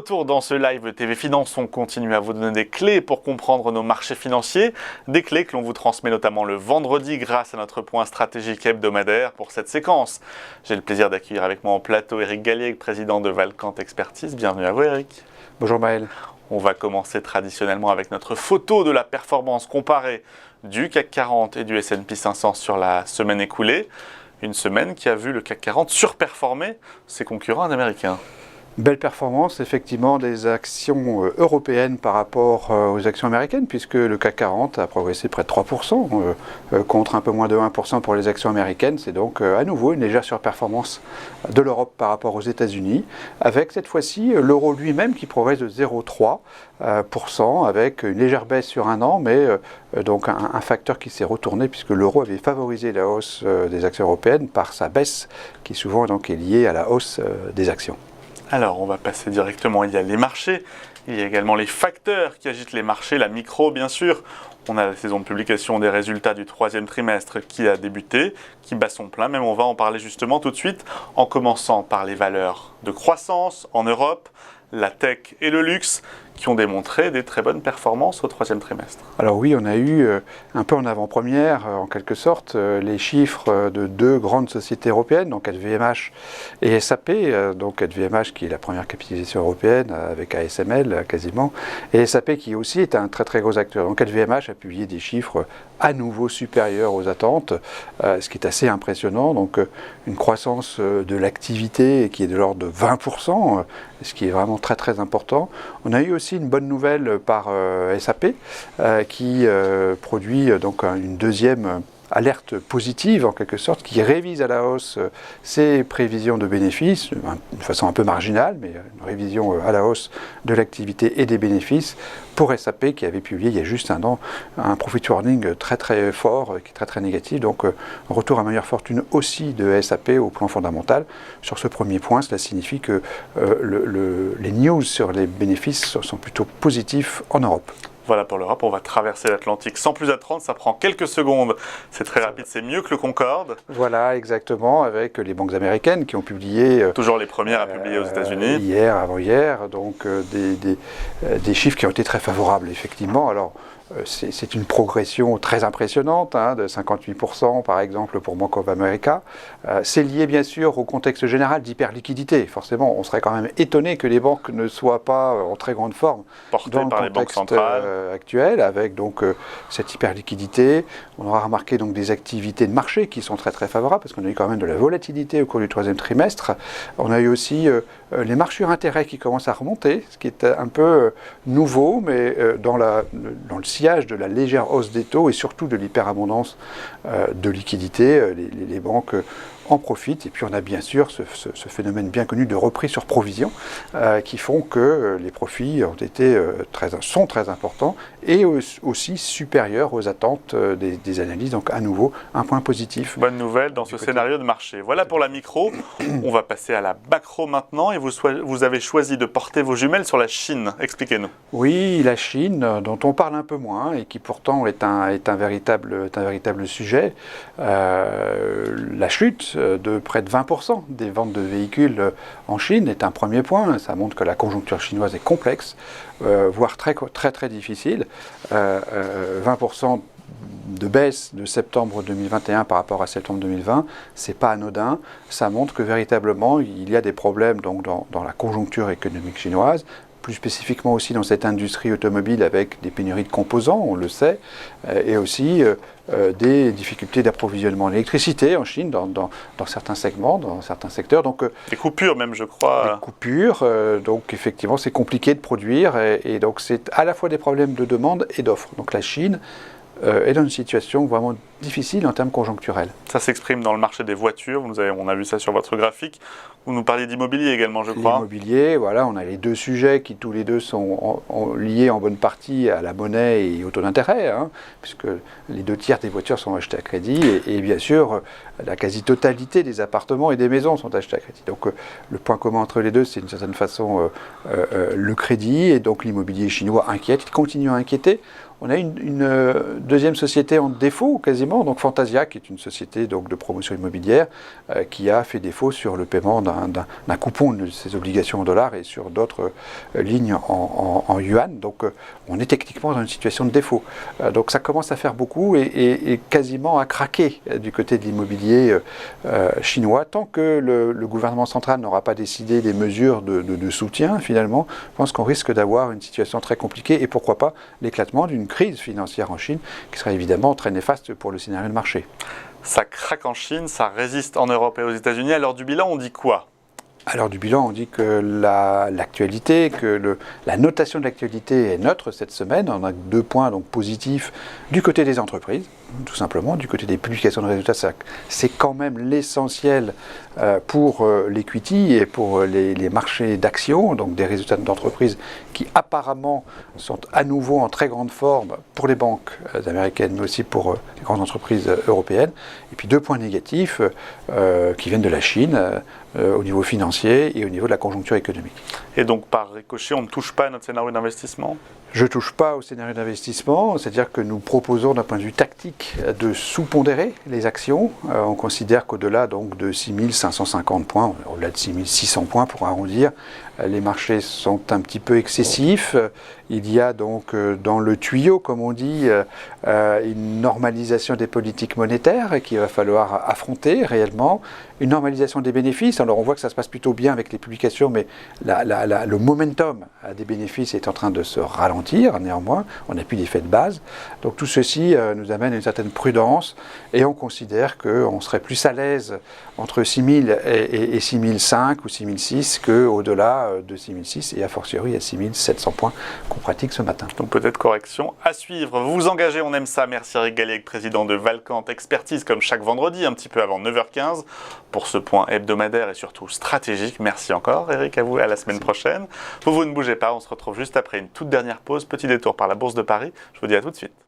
retour dans ce live TV Finance, on continue à vous donner des clés pour comprendre nos marchés financiers, des clés que l'on vous transmet notamment le vendredi grâce à notre point stratégique hebdomadaire pour cette séquence. J'ai le plaisir d'accueillir avec moi en plateau Eric Gallier, président de Valcante Expertise. Bienvenue à vous Eric. Bonjour Maël. On va commencer traditionnellement avec notre photo de la performance comparée du CAC 40 et du S&P 500 sur la semaine écoulée. Une semaine qui a vu le CAC 40 surperformer ses concurrents américains. Belle performance, effectivement, des actions européennes par rapport aux actions américaines, puisque le CAC 40 a progressé près de 3%, contre un peu moins de 1% pour les actions américaines. C'est donc à nouveau une légère surperformance de l'Europe par rapport aux États-Unis, avec cette fois-ci l'euro lui-même qui progresse de 0,3%, avec une légère baisse sur un an, mais donc un facteur qui s'est retourné, puisque l'euro avait favorisé la hausse des actions européennes par sa baisse, qui souvent donc est liée à la hausse des actions. Alors, on va passer directement, il y a les marchés, il y a également les facteurs qui agitent les marchés, la micro bien sûr. On a la saison de publication des résultats du troisième trimestre qui a débuté, qui bat son plein, même on va en parler justement tout de suite, en commençant par les valeurs de croissance en Europe, la tech et le luxe, qui ont démontré des très bonnes performances au troisième trimestre. Alors oui, on a eu un peu en avant-première, en quelque sorte, les chiffres de deux grandes sociétés européennes, donc LVMH et SAP, donc LVMH qui est la première capitalisation européenne avec ASML quasiment, et SAP qui aussi est un très très gros acteur. Donc LVMH a publié des chiffres à nouveau supérieurs aux attentes, ce qui est assez impressionnant, donc une croissance de l'activité qui est de l'ordre de 20%, ce qui est vraiment très très important. On a eu aussi une bonne nouvelle par SAP qui produit donc une deuxième alerte positive en quelque sorte, qui révise à la hausse ses prévisions de bénéfices, d'une façon un peu marginale, mais une révision à la hausse de l'activité et des bénéfices pour SAP qui avait publié il y a juste un an un profit warning très très fort, qui est très très négatif, donc un retour à meilleure fortune aussi de SAP au plan fondamental. Sur ce premier point, cela signifie que les news sur les bénéfices sont plutôt positifs en Europe. Voilà pour l'Europe, on va traverser l'Atlantique sans plus attendre, ça prend quelques secondes, c'est très rapide, c'est mieux que le Concorde. Voilà, exactement, avec les banques américaines qui ont publié... Toujours les premières à publier aux États-Unis. Hier, avant-hier, donc des chiffres qui ont été très favorables, effectivement. Alors, c'est une progression très impressionnante, de 58% par exemple pour Bank of America. C'est lié bien sûr au contexte général d'hyperliquidité. Forcément, on serait quand même étonné que les banques ne soient pas en très grande forme portées par les banques centrales actuel, avec donc cette hyperliquidité. On aura remarqué donc des activités de marché qui sont très très favorables, parce qu'on a eu quand même de la volatilité au cours du troisième trimestre. On a eu aussi les marges sur intérêt qui commencent à remonter, ce qui est un peu nouveau, mais dans le sillage de la légère hausse des taux et surtout de l'hyperabondance de liquidités, les banques en profitent. Et puis on a bien sûr ce phénomène bien connu de reprise sur provision qui font que les profits sont très importants et aussi supérieurs aux attentes des analyses. Donc à nouveau, un point positif. Bonne nouvelle dans ce scénario de marché. Voilà pour la micro. On va passer à la macro maintenant et vous avez choisi de porter vos jumelles sur la Chine. Expliquez-nous. Oui, la Chine, dont on parle un peu moins et qui pourtant est un véritable sujet. La chute de près de 20% des ventes de véhicules en Chine est un premier point. Ça montre que la conjoncture chinoise est complexe, voire très très très difficile. 20% de baisse de septembre 2021 par rapport à septembre 2020, c'est pas anodin. Ça montre que véritablement il y a des problèmes donc dans la conjoncture économique chinoise, plus spécifiquement aussi dans cette industrie automobile avec des pénuries de composants, on le sait, et aussi des difficultés d'approvisionnement en électricité en Chine dans certains segments, dans certains secteurs. Donc, des coupures même, je crois. Des coupures, donc effectivement c'est compliqué de produire, et donc c'est à la fois des problèmes de demande et d'offre. Donc la Chine est dans une situation vraiment difficile en termes conjoncturels. Ça s'exprime dans le marché des voitures, on a vu ça sur votre graphique. Vous nous parliez d'immobilier également, je crois. L'immobilier, voilà, on a les deux sujets qui tous les deux sont liés en bonne partie à la monnaie et au taux d'intérêt, puisque les 2/3 des voitures sont achetées à crédit et bien sûr la quasi-totalité des appartements et des maisons sont achetés à crédit. Donc le point commun entre les deux, c'est d'une certaine façon le crédit, et donc l'immobilier chinois inquiète, il continue à inquiéter. On a une deuxième société en défaut quasiment, donc Fantasia, qui est une société donc, de promotion immobilière, qui a fait défaut sur le paiement d'un coupon de ses obligations en dollars et sur d'autres lignes en yuan. Donc on est techniquement dans une situation de défaut. Donc ça commence à faire beaucoup et quasiment à craquer du côté de l'immobilier chinois. Tant que le gouvernement central n'aura pas décidé des mesures de soutien, finalement, je pense qu'on risque d'avoir une situation très compliquée et pourquoi pas l'éclatement d'une crise financière en Chine qui serait évidemment très néfaste pour le scénario de marché. Ça craque en Chine, ça résiste en Europe et aux États-Unis. À l'heure du bilan, on dit quoi ? À l'heure du bilan, on dit que l'actualité, la notation de l'actualité est neutre cette semaine. On a 2 points donc positifs du côté des entreprises, tout simplement. Du côté des publications de résultats, c'est quand même l'essentiel pour l'equity et pour les marchés d'actions, donc des résultats d'entreprises qui apparemment sont à nouveau en très grande forme pour les banques américaines, mais aussi pour les grandes entreprises européennes. Et puis 2 points négatifs qui viennent de la Chine au niveau financier et au niveau de la conjoncture économique. Et donc par ricochet, on ne touche pas à notre scénario d'investissement ? Je ne touche pas au scénario d'investissement, c'est-à-dire que nous proposons d'un point de vue tactique de sous-pondérer les actions. On considère qu'au-delà donc, de 6550 points, au-delà de 6600 points pour arrondir, les marchés sont un petit peu excessifs. Il y a donc dans le tuyau, comme on dit, une normalisation des politiques monétaires qu'il va falloir affronter réellement, une normalisation des bénéfices. Alors on voit que ça se passe plutôt bien avec les publications, mais le momentum des bénéfices est en train de se ralentir néanmoins. On n'a plus d'effet de base. Donc tout ceci nous amène à une certaine prudence et on considère qu'on serait plus à l'aise entre 6000 et 6005 ou 6006 qu'au-delà de 6006 et a fortiori à 6700 points qu'on pratique ce matin. Donc peut-être correction à suivre. Vous vous engagez, on aime ça. Merci Eric Gallec, président de Valcante Expertise, comme chaque vendredi, un petit peu avant 9h15, pour ce point hebdomadaire et surtout stratégique. Merci encore Eric, à vous et à la semaine prochaine. Vous ne bougez pas, on se retrouve juste après une toute dernière pause, petit détour par la Bourse de Paris. Je vous dis à tout de suite.